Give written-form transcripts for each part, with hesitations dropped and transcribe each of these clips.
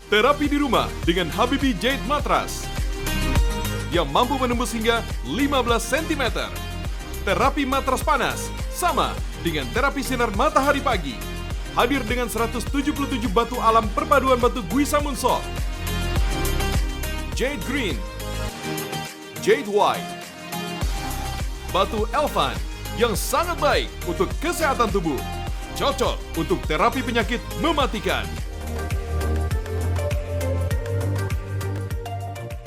Terapi di rumah dengan Habibie Jade Matras yang mampu menembus hingga 15 cm. Terapi matras panas sama dengan terapi sinar matahari pagi. Hadir dengan 177 batu alam perpaduan batu Guisa Munsok, Jade Green, Jade White, batu Elvan yang sangat baik untuk kesehatan tubuh. Cocok untuk terapi penyakit mematikan.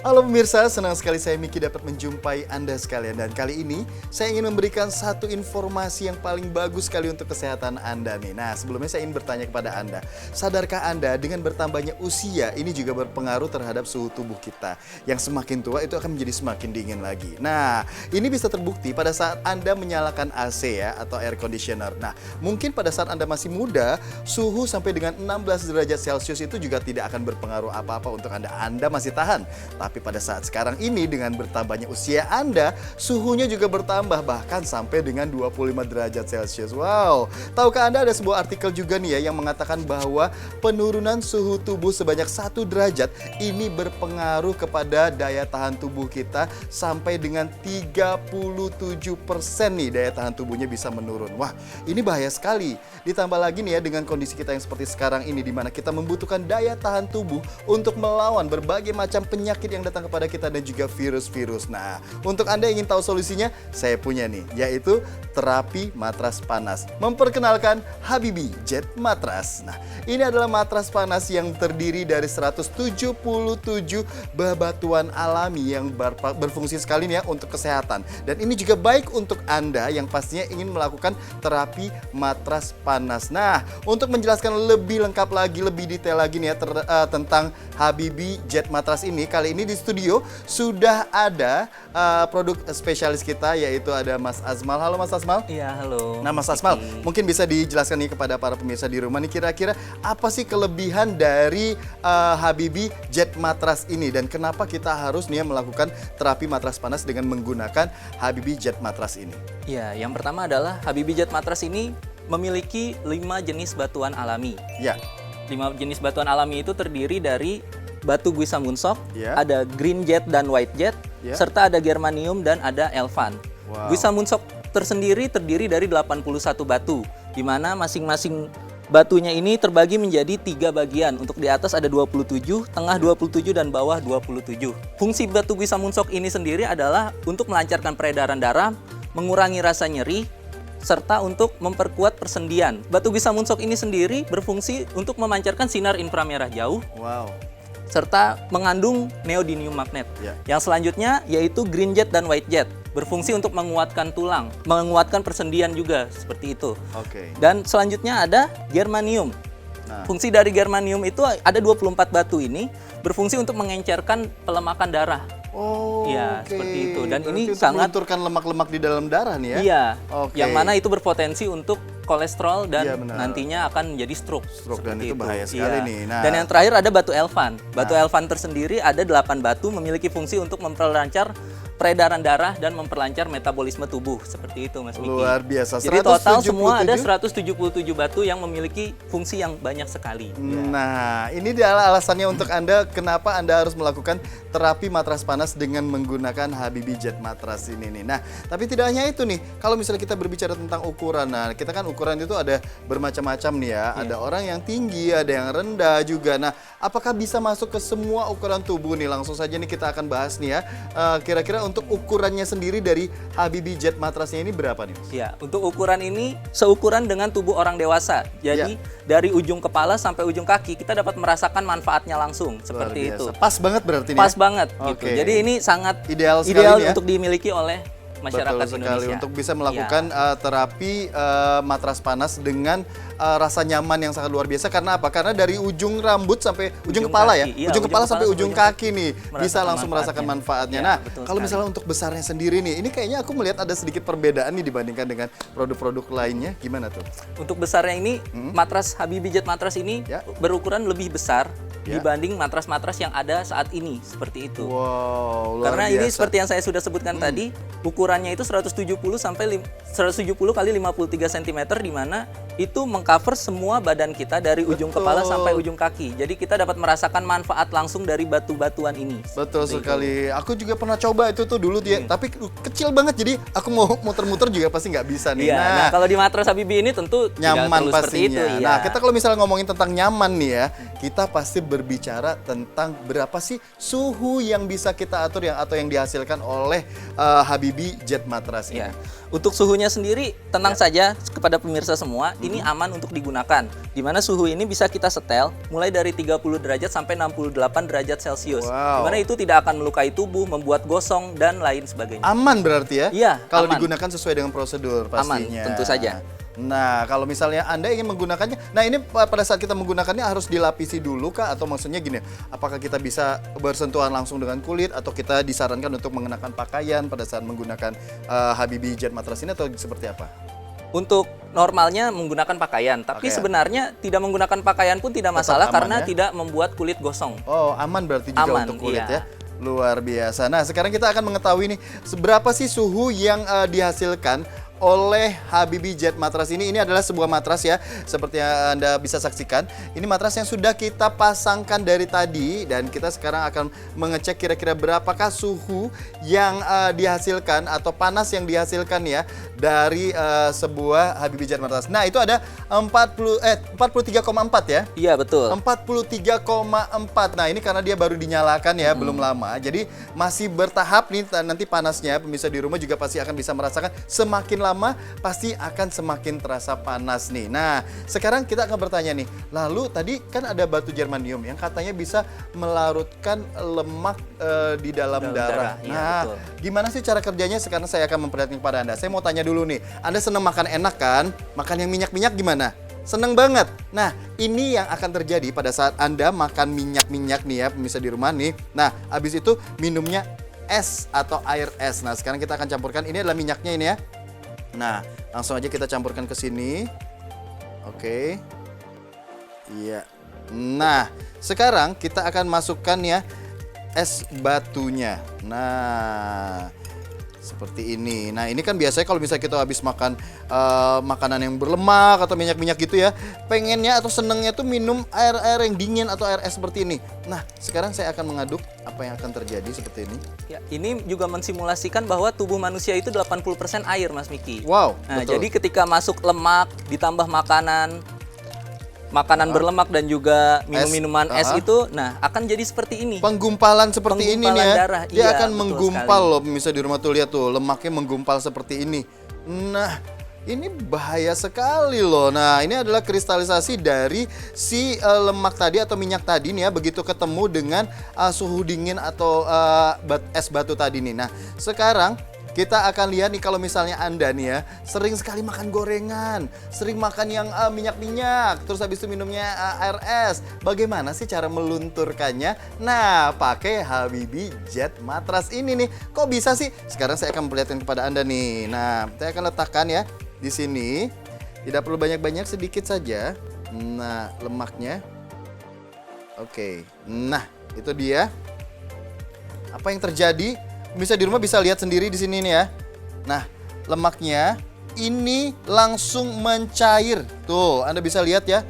Halo pemirsa, senang sekali saya Miki dapat menjumpai Anda sekalian. Dan kali ini saya ingin memberikan satu informasi yang paling bagus sekali untuk kesehatan Anda nih. Nah, sebelumnya saya ingin bertanya kepada Anda, sadarkah Anda dengan bertambahnya usia ini juga berpengaruh terhadap suhu tubuh kita? Yang semakin tua itu akan menjadi semakin dingin lagi. Nah, ini bisa terbukti pada saat Anda menyalakan AC ya, atau air conditioner. Nah, mungkin pada saat Anda masih muda, suhu sampai dengan 16 derajat Celcius itu juga tidak akan berpengaruh apa-apa untuk Anda. Anda masih tahan. Tapi pada saat sekarang ini dengan bertambahnya usia Anda, suhunya juga bertambah bahkan sampai dengan 25 derajat Celcius. Wow, tahukah Anda ada sebuah artikel juga nih ya yang mengatakan bahwa penurunan suhu tubuh sebanyak 1 derajat ini berpengaruh kepada daya tahan tubuh kita sampai dengan 37% nih daya tahan tubuhnya bisa menurun. Wah, ini bahaya sekali. Ditambah lagi nih ya dengan kondisi kita yang seperti sekarang ini di mana kita membutuhkan daya tahan tubuh untuk melawan berbagai macam penyakit yang datang kepada kita dan juga virus-virus. Nah, untuk Anda yang ingin tahu solusinya, saya punya nih, yaitu terapi matras panas. Memperkenalkan Habibie Jade Matras. Nah, ini adalah matras panas yang terdiri dari 177 bebatuan alami yang berfungsi sekali nih ya untuk kesehatan. Dan ini juga baik untuk Anda yang pastinya ingin melakukan terapi matras panas. Nah, untuk menjelaskan lebih lengkap lagi, lebih detail lagi nih ya tentang Habibie Jade Matras ini, kali ini di studio sudah ada produk spesialis kita, yaitu ada Mas Azmal. Halo Mas Azmal. Iya, halo. Nah Mas Azmal, mungkin bisa dijelaskan nih kepada para pemirsa di rumah nih, kira-kira apa sih kelebihan dari Habibie Jade Matras ini dan kenapa kita harus nih melakukan terapi matras panas dengan menggunakan Habibie Jade Matras ini? Iya, yang pertama adalah Habibie Jade Matras ini memiliki 5 jenis batuan alami. Ya. 5 jenis batuan alami itu terdiri dari batu Guisa Munsok, Ya. ada Green Jade dan White Jade, Ya. serta ada Germanium dan ada Elvan. Wow. Guisa Munsok tersendiri terdiri dari 81 batu, di mana masing-masing batunya ini terbagi menjadi 3 bagian. Untuk di atas ada 27, tengah 27, dan bawah 27. Fungsi batu Guisa Munsok ini sendiri adalah untuk melancarkan peredaran darah, mengurangi rasa nyeri, serta untuk memperkuat persendian. Batu Guisa Munsok ini sendiri berfungsi untuk memancarkan sinar inframerah jauh, Wow. serta mengandung neodymium magnet. Ya. Yang selanjutnya yaitu Green Jade dan White Jade, berfungsi untuk menguatkan tulang, menguatkan persendian juga, seperti itu. Oke. Dan selanjutnya ada Germanium. Nah. Fungsi dari Germanium itu ada 24 batu ini, berfungsi untuk mengencerkan pelemakan darah. Oh, Iya, oke. seperti itu. Dan Berarti ini untuk sangat melunturkan lemak-lemak di dalam darah nih ya? Iya, Oke. yang mana itu berpotensi untuk kolesterol dan Iya, benar. nantinya akan menjadi stroke. Dan seperti itu bahaya sekali Iya. nih. Nah. Dan yang terakhir ada batu Elvan. Batu Elvan tersendiri ada 8 batu memiliki fungsi untuk memperlancar peredaran darah dan memperlancar metabolisme tubuh. Seperti itu Mas Miki. Luar biasa. Jadi total 177? semua ada 177 batu yang memiliki fungsi yang banyak sekali. Nah, ini adalah alasannya untuk Anda kenapa Anda harus melakukan terapi matras panas dengan menggunakan Habibie Jade Matras ini nih. Nah, tapi tidak hanya itu nih. Kalau misalnya kita berbicara tentang ukuran, nah kita kan ukuran itu ada bermacam-macam nih ya. Ada orang yang tinggi, ada yang rendah juga. Nah, apakah bisa masuk ke semua ukuran tubuh nih? Langsung saja nih kita akan bahas nih ya. Kira-kira untuk ukurannya sendiri dari Habibie Jade Matrasnya ini berapa nih? Ya, untuk ukuran ini seukuran dengan tubuh orang dewasa. Jadi dari ujung kepala sampai ujung kaki kita dapat merasakan manfaatnya langsung seperti itu. Pas banget berarti nih. Pas banget gitu. Oke. Jadi ini sangat Ideal sekali ya. untuk dimiliki oleh masyarakat Betul sekali Indonesia. untuk bisa melakukan terapi matras panas dengan rasa nyaman yang sangat luar biasa. Karena apa? Karena dari ujung rambut sampai ujung kepala kaki. ya, Iya, ujung kepala sampai ujung kaki nih bisa langsung merasakan manfaatnya. Ya, Nah, betul kalau sekali. misalnya untuk besarnya sendiri nih, ini kayaknya aku melihat ada sedikit perbedaan nih dibandingkan dengan produk-produk lainnya. Gimana tuh? Untuk besarnya ini matras Habibie Jade Matras ini Ya. berukuran lebih besar Ya. dibanding matras-matras yang ada saat ini seperti itu. Wow, luar Karena ini biasa. seperti yang saya sudah sebutkan tadi, ukurannya itu 170 kali 53 cm, di mana itu mengcover semua badan kita dari ujung Betul. kepala sampai ujung kaki. Jadi kita dapat merasakan manfaat langsung dari batu-batuan ini. Betul Seperti sekali. Aku juga pernah coba itu tuh dulu dia, tapi kecil banget jadi aku mau muter-muter juga pasti nggak bisa nih. Iya, nah kalau di matras Habibie ini tentu tidak Nyaman perlu seperti itu. pastinya. Iya. Nah, kita kalau misalnya ngomongin tentang nyaman nih ya, kita pasti berbicara tentang berapa sih suhu yang bisa kita atur atau yang dihasilkan oleh Habibie Jet Matras ini. Ya. Untuk suhunya sendiri, tenang saja kepada pemirsa semua, ini aman untuk digunakan. Di mana suhu ini bisa kita setel mulai dari 30 derajat sampai 68 derajat Celcius. Wow. Di mana itu tidak akan melukai tubuh, membuat gosong, dan lain sebagainya. Aman berarti ya? Iya, Kalau aman. digunakan sesuai dengan prosedur pastinya. tentu saja. Nah, kalau misalnya Anda ingin menggunakannya, nah ini pada saat kita menggunakannya harus dilapisi dulu kah? Atau maksudnya gini, apakah kita bisa bersentuhan langsung dengan kulit atau kita disarankan untuk mengenakan pakaian pada saat menggunakan Habibie Jet Matras ini atau seperti apa? Untuk normalnya menggunakan pakaian, tapi Pakaian. sebenarnya tidak menggunakan pakaian pun tidak Tetap masalah aman, karena ya? tidak membuat kulit gosong. Oh, aman berarti juga Aman, untuk kulit iya. ya. Luar biasa. Nah, sekarang kita akan mengetahui nih seberapa sih suhu yang dihasilkan oleh Habibie Jet Matras ini. Ini adalah sebuah matras ya, seperti yang Anda bisa saksikan. Ini matras yang sudah kita pasangkan dari tadi dan kita sekarang akan mengecek kira-kira berapakah suhu yang dihasilkan atau panas yang dihasilkan ya dari sebuah Habibie Jet Matras. Nah, itu ada 43,4 ya. Iya, betul. 43,4. Nah, ini karena dia baru dinyalakan ya, belum lama. Jadi masih bertahap nih nanti panasnya. Pemirsa di rumah juga pasti akan bisa merasakan semakin lama pasti akan semakin terasa panas nih. Nah, sekarang kita akan bertanya nih. Lalu tadi kan ada batu germanium yang katanya bisa melarutkan lemak di dalam darah. Iya, Nah, betul. gimana sih cara kerjanya? Sekarang saya akan memperlihatkan kepada Anda. Saya mau tanya dulu nih. Anda senang makan enak kan? Makan yang minyak-minyak gimana? Seneng banget. Nah, ini yang akan terjadi pada saat Anda makan minyak-minyak nih ya, pemirsa di rumah nih. Nah, habis itu minumnya es atau air es. Nah, sekarang kita akan campurkan. Ini adalah minyaknya ini ya. Nah, langsung aja kita campurkan ke sini. Oke. Iya. Nah, sekarang kita akan masukkan ya es batunya. Nah, seperti ini. Nah, ini kan biasanya kalau misalnya kita habis makan makanan yang berlemak atau minyak-minyak gitu ya, pengennya atau senengnya tuh minum air-air yang dingin atau air es seperti ini. Nah, sekarang saya akan mengaduk apa yang akan terjadi seperti ini. Ya, ini juga mensimulasikan bahwa tubuh manusia itu 80% air, Mas Miki. Wow, Nah, betul. jadi ketika masuk lemak ditambah makanan berlemak dan juga minuman es itu, nah akan jadi seperti ini. Penggumpalan seperti ini nih Penggumpalan ya. darah, Dia iya, akan betul menggumpal sekali. loh, bisa di rumah tuh lihat tuh, lemaknya menggumpal seperti ini. Nah, ini bahaya sekali loh. Nah, ini adalah kristalisasi dari si lemak tadi atau minyak tadi nih ya, begitu ketemu dengan suhu dingin atau es batu tadi nih. Nah, sekarang kita akan lihat nih kalau misalnya Anda nih ya sering sekali makan gorengan, sering makan yang minyak-minyak, terus habis itu minumnya air es. Bagaimana sih cara melunturkannya? Nah, pakai Habibie Jet Matras ini nih. Kok bisa sih? Sekarang saya akan memperlihatkan kepada Anda nih. Nah, saya akan letakkan ya di sini. Tidak perlu banyak-banyak, sedikit saja. Nah, lemaknya. Oke. Nah, itu dia. Apa yang terjadi? Bisa di rumah bisa lihat sendiri di sini nih ya. Nah, lemaknya ini langsung mencair. Tuh, Anda bisa lihat ya.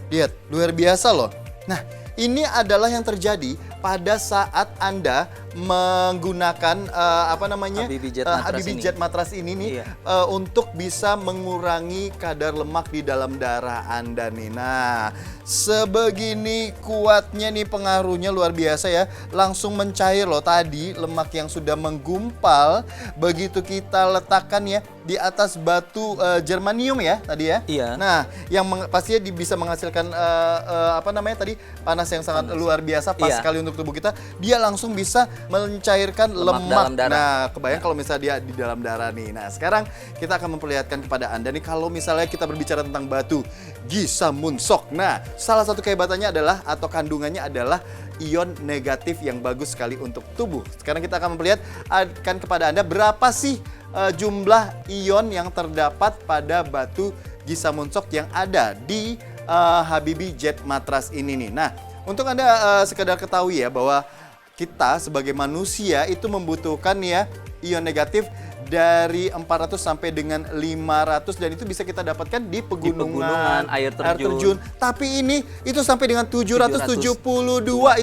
Lihat, luar biasa loh. Nah, ini adalah yang terjadi pada saat Anda menggunakan Habibie Jet Matras Habibie ini. Jet Matras ini nih Iya. untuk bisa mengurangi kadar lemak di dalam darah Anda nih. Nah, sebegini kuatnya nih pengaruhnya luar biasa ya. Langsung mencair loh tadi lemak yang sudah menggumpal begitu kita letakkan ya di atas batu germanium ya tadi ya. Iya. Nah, yang pastinya bisa menghasilkan panas yang sangat luar biasa pas Iya. sekali untuk tubuh kita. Dia langsung bisa mencairkan Lemak lemak. dalam darah. Nah, kebayang kalau misalnya dia di dalam darah nih. Nah, sekarang kita akan memperlihatkan kepada Anda nih kalau misalnya kita berbicara tentang batu Gisamuntsok. Nah, salah satu kehebatannya adalah atau kandungannya adalah ion negatif yang bagus sekali untuk tubuh. Sekarang kita akan memperlihatkan kepada Anda berapa sih jumlah ion yang terdapat pada batu Gisamuntsok yang ada di Habibie Jet Matras ini nih. Nah, Untuk Anda sekedar ketahui ya bahwa kita sebagai manusia itu membutuhkan ya ion negatif dari 400 sampai dengan 500 dan itu bisa kita dapatkan di pegunungan, air terjun. Tapi ini itu sampai dengan 772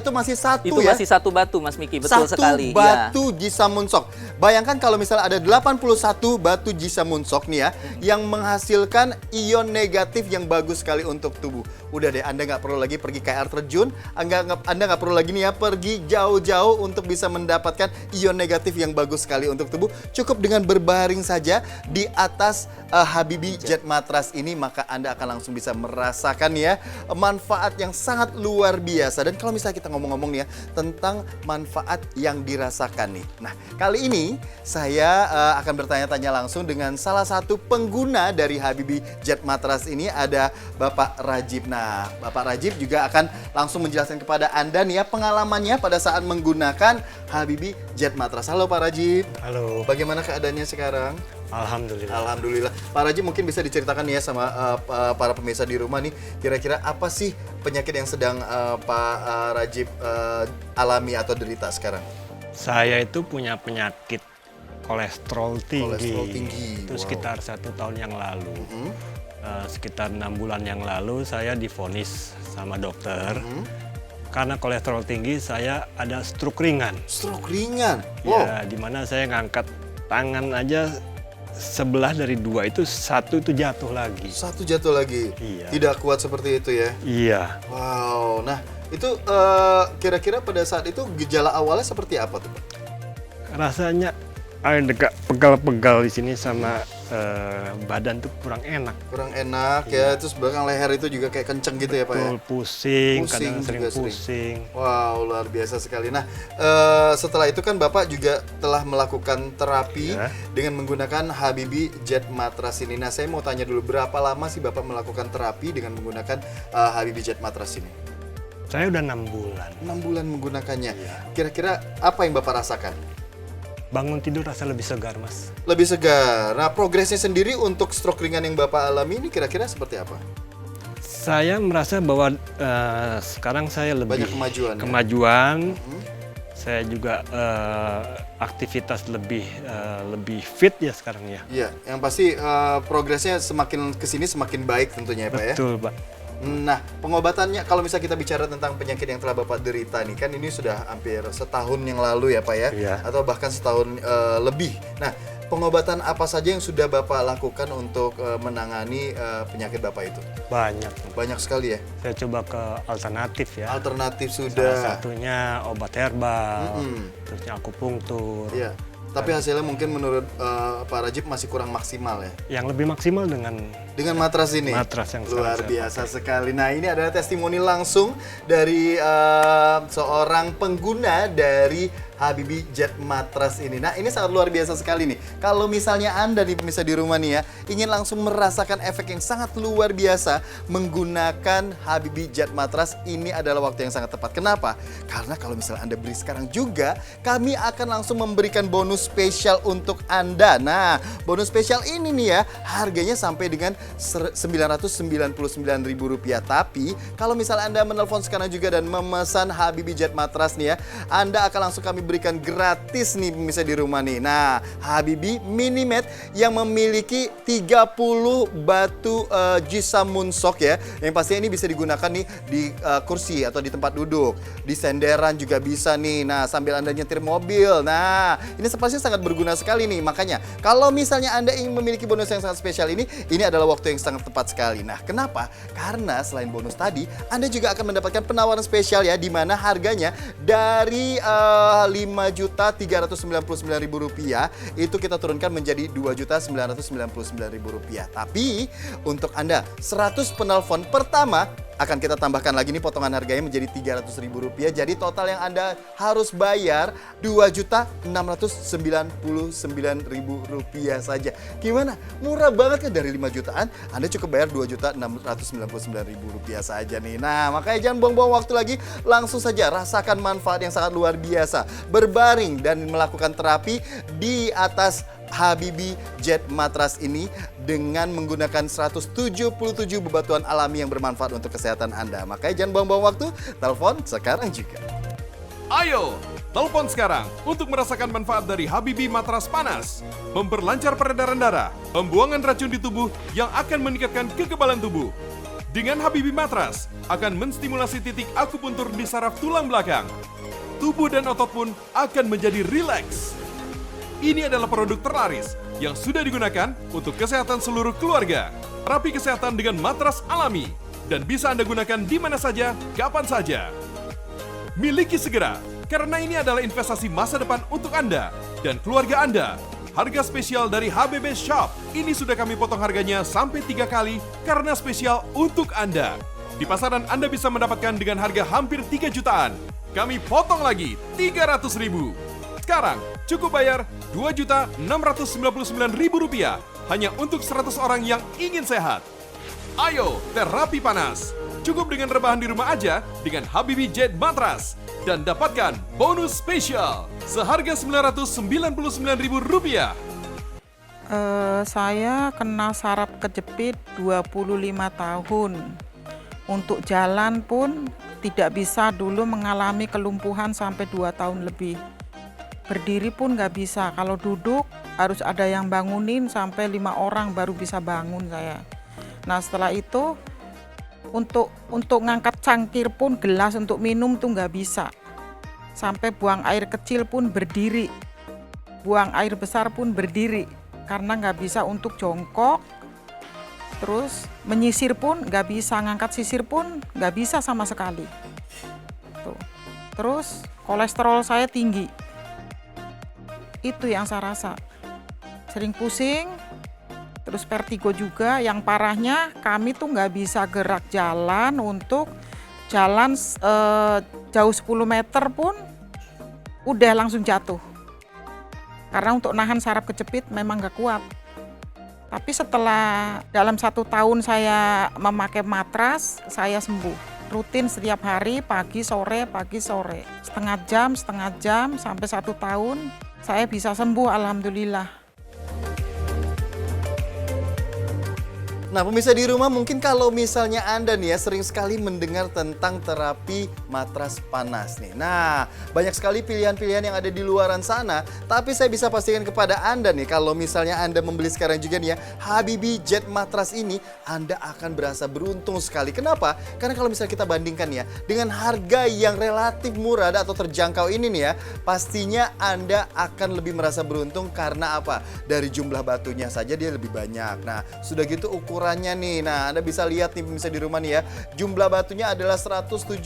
itu masih satu Itu ya. masih satu batu Mas Miki, betul Satu sekali. batu Jisamunsok. Bayangkan kalau misalnya ada 81 batu Jisamunsok nih ya, yang menghasilkan ion negatif yang bagus sekali untuk tubuh. Udah deh, Anda nggak perlu lagi pergi ke air terjun, Anda nggak perlu lagi nih ya pergi jauh-jauh untuk bisa mendapatkan ion negatif yang bagus sekali untuk tubuh. Cukup dengan berbaring saja di atas Habibie Jet Mattress ini, maka Anda akan langsung bisa merasakan ya manfaat yang sangat luar biasa. Dan kalau misalnya kita ngomong-ngomong nih ya tentang manfaat yang dirasakan nih. Nah, kali ini saya akan bertanya-tanya langsung dengan salah satu pengguna dari Habibie Jet Mattress ini, ada Bapak Rajib. Nah, Bapak Rajib juga akan langsung menjelaskan kepada Anda nih ya pengalamannya pada saat menggunakan Habibie Jet Mattress. Halo Pak Rajib. Halo. Bagaimana keadaannya sekarang? Alhamdulillah. Alhamdulillah. Pak Rajib mungkin bisa diceritakan nih ya sama para pemirsa di rumah nih, kira-kira apa sih penyakit yang sedang Pak Rajib alami atau derita sekarang? Saya itu punya penyakit kolesterol tinggi. Kolesterol tinggi. Itu Wow. sekitar 1 tahun yang lalu. Sekitar 6 bulan yang lalu saya divonis sama dokter. Karena kolesterol tinggi saya ada stroke ringan. Stroke ringan. Wow. Ya, di mana saya ngangkat tangan aja sebelah dari 2 itu 1 itu jatuh lagi. Satu jatuh lagi. Iya. Tidak kuat seperti itu ya. Iya. Wow. Nah, itu kira-kira pada saat itu gejala awalnya seperti apa tuh, Pak? Rasanya agak pegal-pegal di sini sama badan tuh kurang enak. Kurang enak ya. Terus belakang leher itu juga kayak kenceng gitu ya, Pak ya? Betul, pusing, Pusing kadang sering juga sering. pusing. Wow, luar biasa sekali. Nah, setelah itu kan Bapak juga telah melakukan terapi Ya. dengan menggunakan Habibie Jet Mattress ini. Nah, saya mau tanya dulu, berapa lama sih Bapak melakukan terapi dengan menggunakan Habibie Jet Mattress ini? Saya udah 6 bulan. 6 bulan menggunakannya. Iya. Kira-kira apa yang Bapak rasakan? Bangun tidur rasa lebih segar, Mas. Lebih segar. Nah, progresnya sendiri untuk stroke ringan yang Bapak alami ini kira-kira seperti apa? Saya merasa bahwa sekarang saya lebih Banyak kemajuan ya? kemajuan. Saya juga aktivitas lebih fit ya sekarang ya. Iya, yang pasti progresnya semakin kesini semakin baik tentunya ya, Pak ya? Betul, Pak. Nah, pengobatannya kalau misalnya kita bicara tentang penyakit yang telah Bapak derita nih, kan ini sudah hampir setahun yang lalu ya Pak ya? Iya. Atau bahkan setahun lebih. Nah, pengobatan apa saja yang sudah Bapak lakukan untuk menangani penyakit Bapak itu? Banyak. Banyak sekali ya? Saya coba ke alternatif ya. Alternatif Salah sudah. satunya obat herbal, terusnya akupunktur. Iya. Tapi hasilnya mungkin menurut Pak Rajib masih kurang maksimal ya? Yang lebih maksimal dengan Matras ini? Matras yang luar sekarang saya biasa sekali. Nah, ini adalah testimoni langsung dari seorang pengguna dari Habibie Jet Mattress ini. Nah, ini sangat luar biasa sekali nih. Kalau misalnya Anda nih pemirsa di rumah nih ya, ingin langsung merasakan efek yang sangat luar biasa menggunakan Habibie Jet Mattress, ini adalah waktu yang sangat tepat. Kenapa? Karena kalau misalnya Anda beli sekarang juga, kami akan langsung memberikan bonus spesial untuk Anda. Nah, bonus spesial ini nih ya, harganya sampai dengan Rp999.000. Tapi, kalau misalnya Anda menelpon sekarang juga dan memesan Habibie Jet Mattress nih ya, Anda akan langsung kami berikan gratis nih pemirsa di rumah nih. Nah, Habibie Mini Mat yang memiliki 30 batu Jisamunsok ya. Yang pastinya ini bisa digunakan nih di kursi atau di tempat duduk. Di senderan juga bisa nih. Nah, sambil Anda nyetir mobil. Nah, ini pastinya sangat berguna sekali nih. Makanya, kalau misalnya Anda ingin memiliki bonus yang sangat spesial ini adalah waktu yang sangat tepat sekali. Nah, kenapa? Karena selain bonus tadi, Anda juga akan mendapatkan penawaran spesial ya, di mana harganya dari Rp5.399.000 itu kita turunkan menjadi Rp2.999.000. Tapi untuk Anda 100 penelpon pertama akan kita tambahkan lagi nih potongan harganya menjadi Rp300.000. Jadi total yang Anda harus bayar Rp2.699.000 saja. Gimana? Murah banget kan, dari 5 jutaan Anda cukup bayar Rp2.699.000 saja nih. Nah, makanya jangan buang-buang waktu lagi, langsung saja rasakan manfaat yang sangat luar biasa. Berbaring dan melakukan terapi di atas Habibi Jet Matras ini dengan menggunakan 177 bebatuan alami yang bermanfaat untuk kesehatan Anda. Makanya jangan buang-buang waktu, telepon sekarang juga. Ayo, telepon sekarang untuk merasakan manfaat dari Habibi Matras Panas. Memperlancar peredaran darah, pembuangan racun di tubuh yang akan meningkatkan kekebalan tubuh. Dengan Habibi Matras, akan menstimulasi titik akupuntur di saraf tulang belakang. Tubuh dan otot pun akan menjadi rileks. Ini adalah produk terlaris yang sudah digunakan untuk kesehatan seluruh keluarga. Terapi kesehatan dengan matras alami. Dan bisa Anda gunakan di mana saja, kapan saja. Miliki segera, karena ini adalah investasi masa depan untuk Anda dan keluarga Anda. Harga spesial dari HBB Shop, ini sudah kami potong harganya sampai 3 kali karena spesial untuk Anda. Di pasaran Anda bisa mendapatkan dengan harga hampir 3 jutaan. Kami potong lagi 300.000. Sekarang cukup bayar Rp2.699.000 hanya untuk 100 orang yang ingin sehat. Ayo, terapi panas. Cukup dengan rebahan di rumah aja dengan Habibi Jet Matras. Dan dapatkan bonus spesial seharga Rp999.000. Saya kena saraf kejepit 25 tahun. Untuk jalan pun tidak bisa, dulu mengalami kelumpuhan sampai 2 tahun lebih. Berdiri pun nggak bisa, kalau duduk harus ada yang bangunin sampai 5 orang baru bisa bangun saya. Nah setelah itu untuk ngangkat cangkir pun, gelas untuk minum tuh nggak bisa. Sampai buang air kecil pun berdiri, buang air besar pun berdiri, karena nggak bisa untuk jongkok. Terus menyisir pun nggak bisa, ngangkat sisir pun nggak bisa sama sekali. Tuh. Terus kolesterol saya tinggi. Itu yang saya rasa. Sering pusing, terus vertigo juga. Yang parahnya kami tuh nggak bisa gerak jalan, untuk jalan jauh 10 meter pun udah langsung jatuh. Karena untuk nahan saraf kejepit memang nggak kuat. Tapi setelah dalam 1 tahun saya memakai matras, saya sembuh. Rutin setiap hari, pagi sore. Setengah jam sampai 1 tahun saya bisa sembuh, alhamdulillah. Nah, pemirsa di rumah, mungkin kalau misalnya Anda nih ya sering sekali mendengar tentang terapi matras panas nih. Nah, banyak sekali pilihan-pilihan yang ada di luaran sana, tapi saya bisa pastikan kepada Anda nih, kalau misalnya Anda membeli sekarang juga nih ya, Habibi Jet Matras ini, Anda akan berasa beruntung sekali. Kenapa? Karena kalau misalnya kita bandingkan ya, dengan harga yang relatif murah atau terjangkau ini nih ya, pastinya Anda akan lebih merasa beruntung karena apa? Dari jumlah batunya saja dia lebih banyak. Nah, sudah gitu ukurannya nih. Nah, Anda bisa lihat nih pemirsa di rumah nih ya. Jumlah batunya adalah 177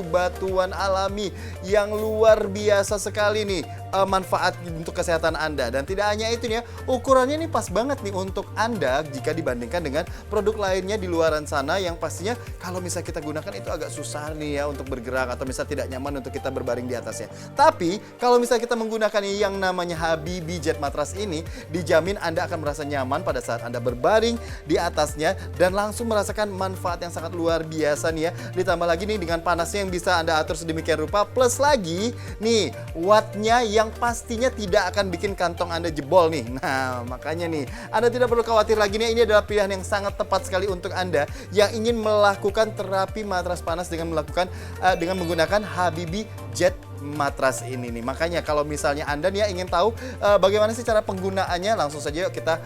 batuan alami yang luar biasa sekali nih manfaat untuk kesehatan Anda. Dan tidak hanya itu nih ya, ukurannya nih pas banget nih untuk Anda jika dibandingkan dengan produk lainnya di luaran sana yang pastinya kalau misalnya kita gunakan itu agak susah nih ya untuk bergerak atau misalnya tidak nyaman untuk kita berbaring di atasnya. Tapi kalau misalnya kita menggunakan yang namanya Habibi Jet Matras ini, dijamin Anda akan merasa nyaman pada saat Anda berbaring di atasnya dan langsung merasakan manfaat yang sangat luar biasa nih ya. Ditambah lagi nih dengan panasnya yang bisa Anda atur sedemikian rupa, plus lagi nih wattnya yang pastinya tidak akan bikin kantong Anda jebol nih. Nah, makanya nih Anda tidak perlu khawatir lagi nih, ini adalah pilihan yang sangat tepat sekali untuk Anda yang ingin melakukan terapi matras panas dengan menggunakan Habibi Jet Matras ini nih. Makanya kalau misalnya Anda nih ya ingin tahu bagaimana sih cara penggunaannya, langsung saja yuk kita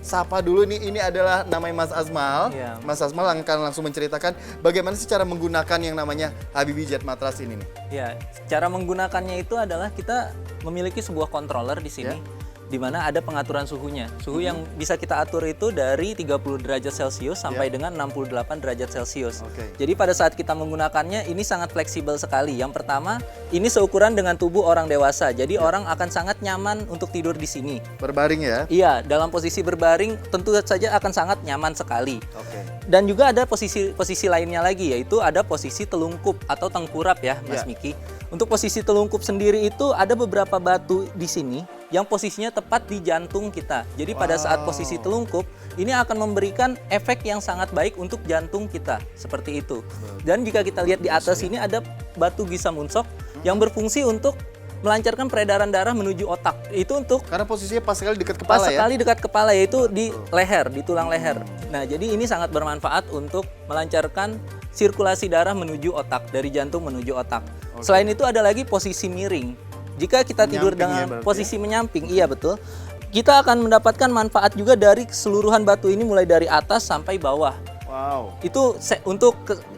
sapa dulu nih. Ini adalah namanya Mas Azmal. Ya. Mas Azmal akan langsung menceritakan bagaimana sih cara menggunakan yang namanya Habibi Jet Matras ini nih. Ya, cara menggunakannya itu adalah kita memiliki sebuah controller di sini, di mana ada pengaturan suhunya. Suhu yang bisa kita atur itu dari 30 derajat Celcius sampai dengan 68 derajat Celcius. Jadi pada saat kita menggunakannya ini sangat fleksibel sekali. Yang pertama, ini seukuran dengan tubuh orang dewasa. Jadi orang akan sangat nyaman untuk tidur di sini. Berbaring ya? Iya, dalam posisi berbaring tentu saja akan sangat nyaman sekali. Oke. Dan juga ada posisi lainnya lagi, yaitu ada posisi telungkup atau tengkurap ya, Mas Miki. Untuk posisi telungkup sendiri itu ada beberapa batu di sini yang posisinya tepat di jantung kita. Jadi pada saat posisi telungkup, ini akan memberikan efek yang sangat baik untuk jantung kita, seperti itu. Dan jika kita lihat di atas ini ada batu Gisa Munsok yang berfungsi untuk melancarkan peredaran darah menuju otak. Itu untuk Karena posisinya pas sekali dekat pas kepala ya. sekali dekat kepala, yaitu di leher, di tulang leher. Nah, jadi ini sangat bermanfaat untuk melancarkan sirkulasi darah menuju otak, dari jantung menuju otak. Selain itu ada lagi posisi miring. Jika kita tidur Menyamping ya dengan berarti posisi menyamping, iya betul. Kita akan mendapatkan manfaat juga dari keseluruhan batu ini, mulai dari atas sampai bawah. Wow. Itu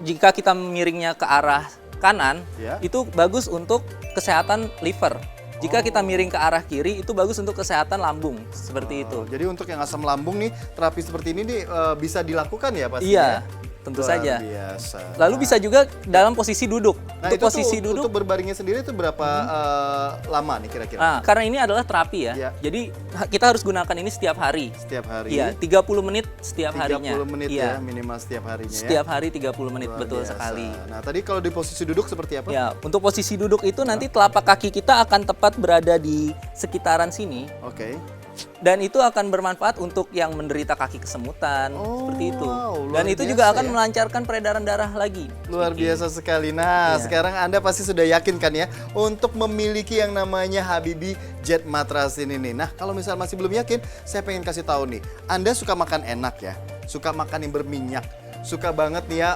jika kita miringnya ke arah kanan, Ya. itu bagus untuk kesehatan liver. Jika kita miring ke arah kiri, itu bagus untuk kesehatan lambung, seperti itu. Jadi untuk yang asam lambung nih, terapi seperti ini nih bisa dilakukan ya pastinya? Iya, tentu Luar saja. biasa. Lalu bisa juga dalam posisi duduk. Nah, Untuk itu posisi tuh, duduk, untuk berbaringnya sendiri itu berapa lama nih kira-kira? nah, karena ini adalah terapi ya. Iya. Jadi kita harus gunakan ini setiap hari. Setiap hari? Iya, 30 menit setiap 30 harinya. menit Iya. ya, minimal setiap harinya ya? Setiap hari 30 menit, Luar betul biasa. sekali. Nah, tadi kalau di posisi duduk seperti apa? Ya, untuk posisi duduk itu nanti telapak kaki kita akan tepat berada di sekitaran sini. Oke. Dan itu akan bermanfaat untuk yang menderita kaki kesemutan, Oh, seperti itu. wow, Dan luar itu biasa juga akan ya. melancarkan peredaran darah lagi. Luar biasa sekali. Nah, Iya. sekarang Anda pasti sudah yakin kan ya untuk memiliki yang namanya Habibie Jet Mattress ini nih. Nah, kalau misal masih belum yakin, saya pengen kasih tahu nih. Anda suka makan enak ya? Suka makan yang berminyak? Suka banget nih ya,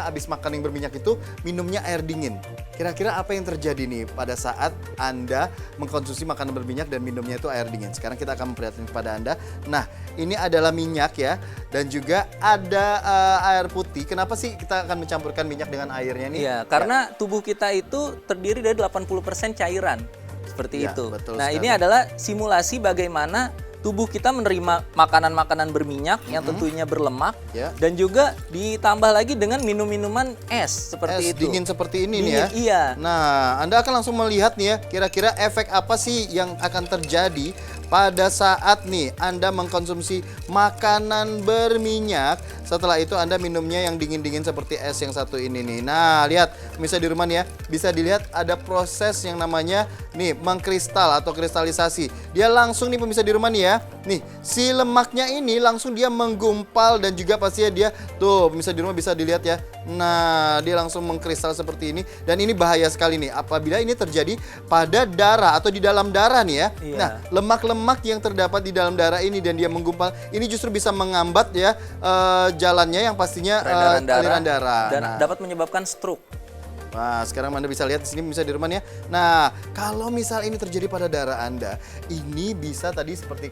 abis makan yang berminyak itu minumnya air dingin. Kira-kira apa yang terjadi nih pada saat Anda mengkonsumsi makanan berminyak dan minumnya itu air dingin? Sekarang kita akan memperlihatkan kepada Anda. Nah, ini adalah minyak ya, dan juga ada air putih. Kenapa sih kita akan mencampurkan minyak dengan airnya nih? Iya, karena tubuh kita itu terdiri dari 80% cairan. Seperti Ya, itu. betul Nah, sekali. ini adalah simulasi bagaimana tubuh kita menerima makanan-makanan berminyak yang tentunya berlemak, Ya. dan juga ditambah lagi dengan minum-minuman es seperti Es itu. dingin seperti ini nih ya. Dingin, iya. Nah, Anda akan langsung melihat nih ya, kira-kira efek apa sih yang akan terjadi pada saat nih Anda mengkonsumsi makanan berminyak. Setelah itu Anda minumnya yang dingin-dingin seperti es yang satu ini nih. Nah, lihat bisa di rumah nih ya, bisa dilihat ada proses yang namanya nih mengkristal atau kristalisasi. Dia langsung nih pemirsa di rumah nih ya. Nih, si lemaknya ini langsung dia menggumpal dan juga pastinya dia tuh pemirsa di rumah bisa dilihat ya. Nah, dia langsung mengkristal seperti ini dan ini bahaya sekali nih apabila ini terjadi pada darah atau di dalam darah nih ya. Iya. Nah, lemak-lemak yang terdapat di dalam darah ini dan dia menggumpal ini justru bisa menghambat ya jalannya yang pastinya Peredaran aliran darah. dan Nah, dapat menyebabkan stroke. Nah, sekarang Anda bisa lihat di sini bisa di rumahnya. Nah, kalau misal ini terjadi pada darah Anda, ini bisa tadi seperti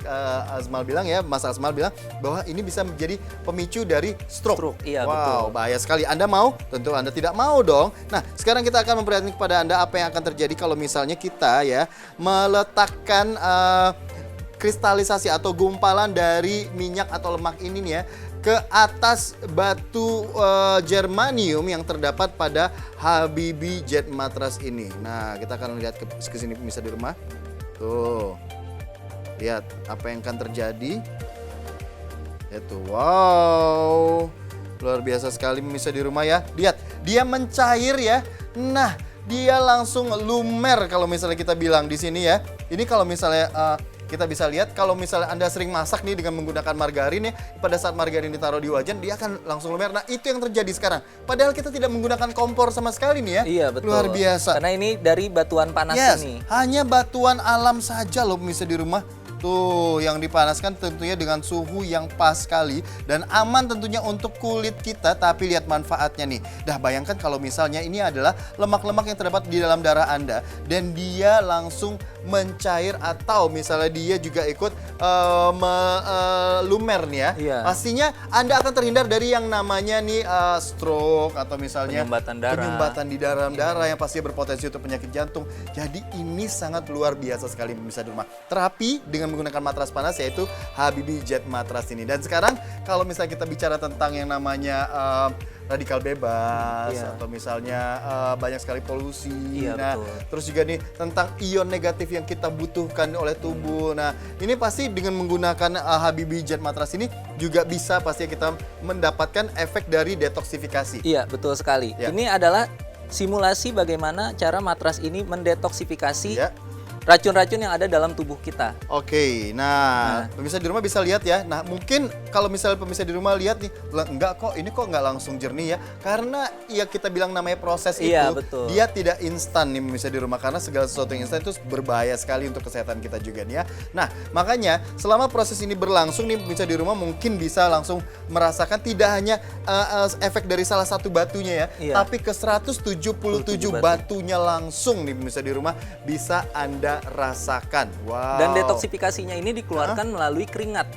Azmal bilang ya, Mas Azmal bilang bahwa ini bisa menjadi pemicu dari stroke. Stroke, iya, wow, betul. bahaya sekali. Anda mau? Tentu Anda tidak mau dong. Nah, sekarang kita akan memperlihatkan kepada Anda apa yang akan terjadi kalau misalnya kita ya meletakkan kristalisasi atau gumpalan dari minyak atau lemak ini nih ya ke atas batu germanium yang terdapat pada Habibie Jet Mattress ini. Nah, kita akan lihat ke sini pemirsa di rumah. Tuh. Lihat apa yang akan terjadi. Itu wow. Luar biasa sekali pemirsa di rumah ya. Lihat, dia mencair ya. Nah, dia langsung lumer kalau misalnya kita bilang di sini ya. Ini kalau misalnya kita bisa lihat kalau misalnya Anda sering masak nih dengan menggunakan margarin ya, pada saat margarin ditaruh di wajan dia akan langsung lumer. Nah, itu yang terjadi sekarang. Padahal kita tidak menggunakan kompor sama sekali nih ya. Iya, betul. Luar biasa. Karena ini dari batuan panas Yes, ini. hanya batuan alam saja loh bisa di rumah. Tuh, yang dipanaskan tentunya dengan suhu yang pas sekali dan aman tentunya untuk kulit kita, tapi lihat manfaatnya nih. Dah bayangkan kalau misalnya ini adalah lemak-lemak yang terdapat di dalam darah Anda dan dia langsung mencair atau misalnya dia juga ikut lumer nih ya. Iya. Pastinya Anda akan terhindar dari yang namanya nih stroke atau misalnya Penyumbatan darah. penyumbatan di dalam darah yang pasti berpotensi untuk penyakit jantung. Jadi ini sangat luar biasa sekali pemirsa di rumah. Terapi dengan menggunakan matras panas yaitu Habibie Jet Mattress ini. Dan sekarang kalau misalnya kita bicara tentang yang namanya radikal bebas Iya. atau misalnya banyak sekali polusi. Iya, Nah, betul. terus juga nih tentang ion negatif yang kita butuhkan oleh tubuh. Nah, ini pasti dengan menggunakan Habibie Jet Mattress ini juga bisa pasti kita mendapatkan efek dari detoksifikasi. Iya, betul sekali. Ya. Ini adalah simulasi bagaimana cara matras ini mendetoksifikasi Ya. racun-racun yang ada dalam tubuh kita. Oke, nah pemirsa di rumah bisa lihat ya. Nah mungkin kalau misalnya pemirsa di rumah lihat nih, enggak kok, ini kok nggak langsung jernih ya. Karena ya kita bilang namanya proses Iya, itu, betul. dia tidak instan nih pemirsa di rumah. Karena segala sesuatu yang instan itu berbahaya sekali untuk kesehatan kita juga nih ya. Nah makanya selama proses ini berlangsung nih pemirsa di rumah mungkin bisa langsung merasakan tidak hanya efek dari salah satu batunya ya, Iya. tapi ke 177 batunya langsung nih pemirsa di rumah bisa Anda rasakan. Wow. Dan detoksifikasinya ini dikeluarkan melalui keringat.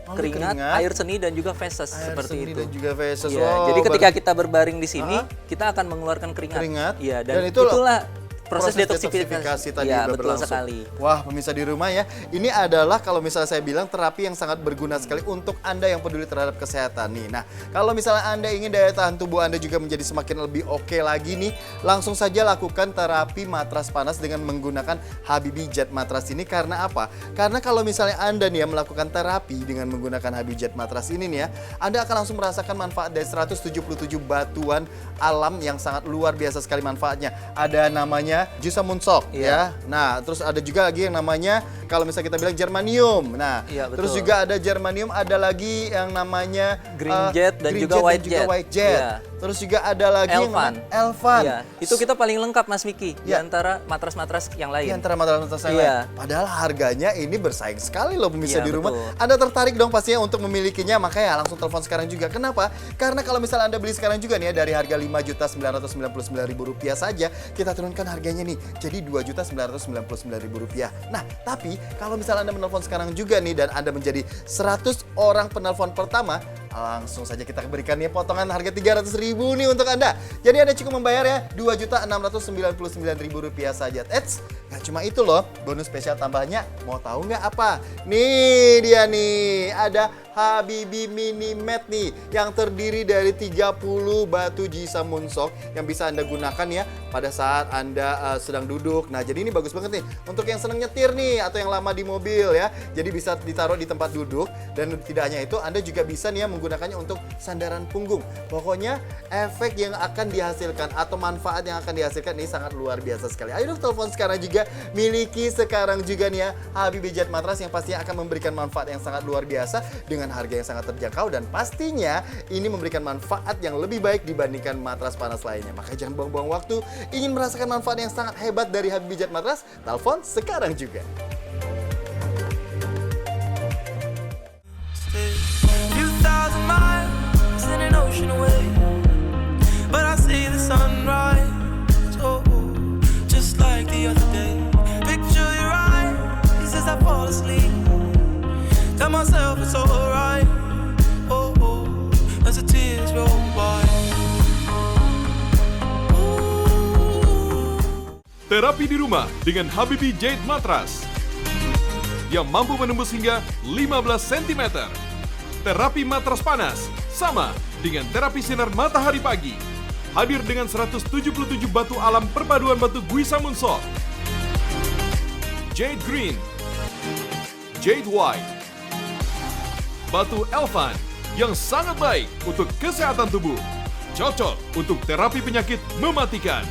Melalui Keringat, keringat. air seni dan juga feses Air seperti seni itu. dan juga feses. Iya, Wow, jadi ketika kita berbaring di sini, Ah. kita akan mengeluarkan keringat. Keringat. Iya, dan Dan itulah proses detoksifikasi tadi ya, udah betul berlangsung. sekali. Wah, pemirsa di rumah ya, ini adalah kalau misalnya saya bilang terapi yang sangat berguna sekali untuk Anda yang peduli terhadap kesehatan nih. Nah, kalau misalnya Anda ingin daya tahan tubuh Anda juga menjadi semakin lebih oke lagi nih, langsung saja lakukan terapi matras panas dengan menggunakan Habibie Jet Matras ini. Karena apa? Karena kalau misalnya Anda nih ya melakukan terapi dengan menggunakan Habibie Jet Matras ini nih ya, Anda akan langsung merasakan manfaat dari 177 batuan alam yang sangat luar biasa sekali manfaatnya. Ada namanya Jisamonsok ya. Nah, terus ada juga lagi yang namanya kalau misalnya kita bilang germanium. Nah, Iya, terus betul. juga ada germanium, ada lagi yang namanya Green jet dan green juga white juga jet. white jet. Iya. Terus juga ada lagi yang Elvan. namanya Elvan. Iya, itu kita paling lengkap Mas Miki di Iya. antara matras-matras yang Di lain. antara matras-matras yang Iya. lain. Padahal harganya ini bersaing sekali loh pemirsa Iya, di rumah. betul. Anda tertarik dong pastinya untuk memilikinya, makanya langsung telepon sekarang juga. Kenapa? Karena kalau misalnya Anda beli sekarang juga nih ya, dari harga Rp5.999.000 saja, kita turunkan harganya nih jadi Rp2.999.000. Nah, tapi kalau misalnya Anda menelpon sekarang juga nih dan Anda menjadi 100 orang penelpon pertama, langsung saja kita berikan nih potongan harga Rp300.000 nih untuk Anda. Jadi Anda cukup membayar ya Rp2.699.000 saja. Eits, nggak cuma itu loh, bonus spesial tambahnya. Mau tahu nggak apa? Nih dia nih, ada Habibie Mini Mat nih yang terdiri dari 30 batu Jisamonsok yang bisa Anda gunakan ya pada saat Anda sedang duduk. Nah, jadi ini bagus banget nih untuk yang senang nyetir nih atau yang lama di mobil ya. Jadi bisa ditaruh di tempat duduk dan tidak hanya itu, Anda juga bisa nih ya menggunakannya untuk sandaran punggung. Pokoknya efek yang akan dihasilkan atau manfaat yang akan dihasilkan ini sangat luar biasa sekali. Ayo dong telepon sekarang juga, miliki sekarang juga nih ya Habibie Jet Matras yang pastinya akan memberikan manfaat yang sangat luar biasa dengan harga yang sangat terjangkau dan pastinya ini memberikan manfaat yang lebih baik dibandingkan matras panas lainnya. Makanya jangan buang-buang waktu. Ingin merasakan manfaat yang sangat hebat dari Habibie Jet Matras? Telepon sekarang juga. Few thousand miles in an ocean away, but I see the sunrise. Oh, just like the other day. Picture your eyes as I fall asleep. Tell myself it's alright. Oh, as the tears roll by. Terapi di rumah dengan Habibie Jet Matras yang mampu menembus hingga 15 cm. Terapi matras panas sama dengan terapi sinar matahari pagi. Hadir dengan 177 batu alam perpaduan batu Jisamonsok, Jade Green, Jade White, batu Elvan yang sangat baik untuk kesehatan tubuh. Cocok untuk terapi penyakit mematikan.